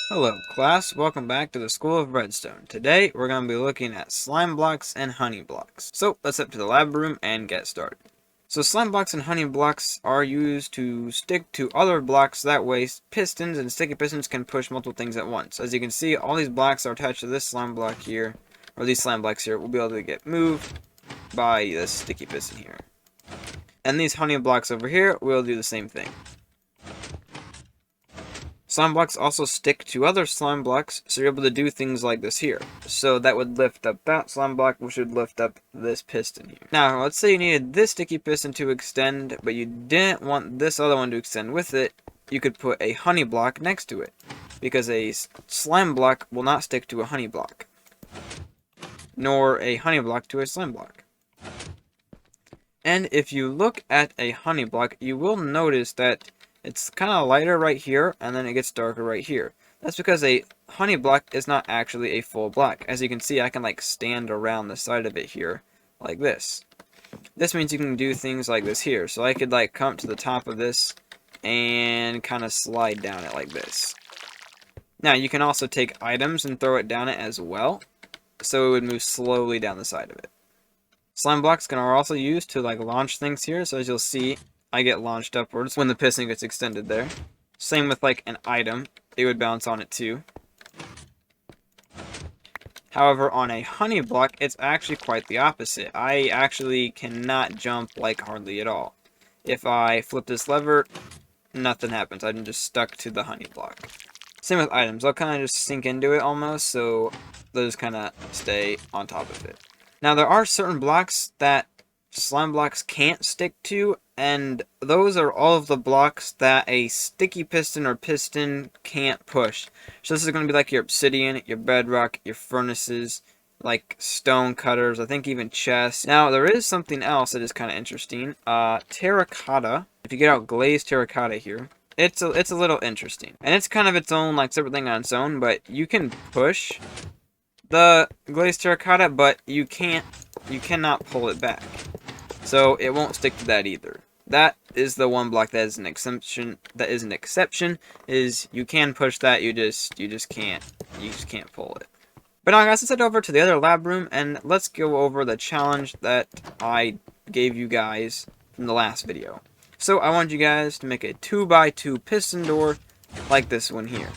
Hello class, welcome back to the School of Redstone. Today we're going to be looking at slime blocks and honey blocks. So let's head to the lab room and get started. So slime blocks and honey blocks are used to stick to other blocks, that way pistons and sticky pistons can push multiple things at once. As you can see, all these blocks are attached to this slime block here, or these slime blocks here will be able to get moved by this sticky piston here. And these honey blocks over here will do the same thing. Slime blocks also stick to other slime blocks, so you're able to do things like this here. So that would lift up that slime block, which would lift up this piston here. Now, let's say you needed this sticky piston to extend, but you didn't want this other one to extend with it. You could put a honey block next to it, because a slime block will not stick to a honey block, nor a honey block to a slime block. And if you look at a honey block, you will notice that it's kind of lighter right here, and then it gets darker right here. That's because a honey block is not actually a full block. As you can see, I can like stand around the side of it here, like this. This means you can do things like this here. So I could like come to the top of this and kind of slide down it like this. Now you can also take items and throw it down it as well, so it would move slowly down the side of it. Slime blocks are also used to like launch things here, so as you'll see, I get launched upwards when the piston gets extended there. Same with like an item, it would bounce on it too. However, on a honey block, it's actually quite the opposite. I actually cannot jump like hardly at all. If I flip this lever, nothing happens. I'm just stuck to the honey block. Same with items. I'll kind of just sink into it almost, so they'll just kind of stay on top of it. Now, there are certain blocks that slime blocks can't stick to, and those are all of the blocks that a sticky piston or piston can't push. So this is going to be like your obsidian, your bedrock, your furnaces, like stone cutters, I think even chests. Now there is something else that is kind of interesting. Terracotta. If you get out glazed terracotta here, it's a little interesting, and it's kind of its own like separate thing on its own. But you can push the glazed terracotta, but you cannot pull it back. So it won't stick to that either. That is the one block that is an exception. That is an exception. Is you can push that, you just can't pull it. But now, guys, let's head over to the other lab room and let's go over the challenge that I gave you guys from the last video. So I want you guys to make a 2x2 piston door like this one here.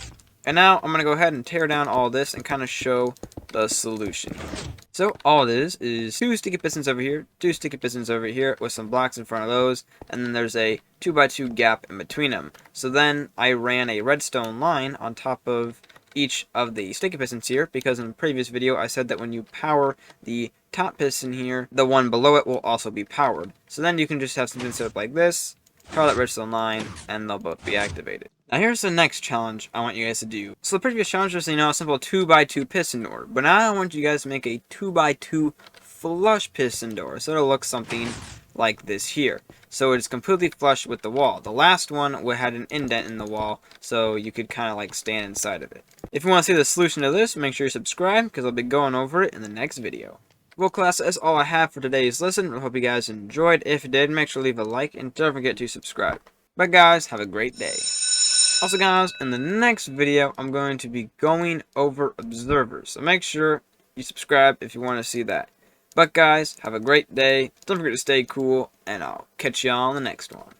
And now I'm gonna go ahead and tear down all this and kind of show the solution here. So all it is 2 sticky pistons over here, 2 sticky pistons over here with some blocks in front of those, and then there's a 2x2 gap in between them. So then I ran a redstone line on top of each of the sticky pistons here, because in the previous video I said that when you power the top piston here, the one below it will also be powered. So then you can just have something set up like this, power that redstone line, and they'll both be activated. Now here's the next challenge I want you guys to do. So the previous challenge was, a simple 2x2 piston door. But now I want you guys to make a 2x2 flush piston door. So it'll look something like this here. So it's completely flush with the wall. The last one had an indent in the wall, so you could kind of like stand inside of it. If you want to see the solution to this, make sure you subscribe, because I'll be going over it in the next video. Well, class, that's all I have for today's lesson. I hope you guys enjoyed. If you did, make sure to leave a like, and don't forget to subscribe. But guys, have a great day. Also guys, in the next video, I'm going to be going over observers. So make sure you subscribe if you want to see that. But guys, have a great day. Don't forget to stay cool, and I'll catch y'all on the next one.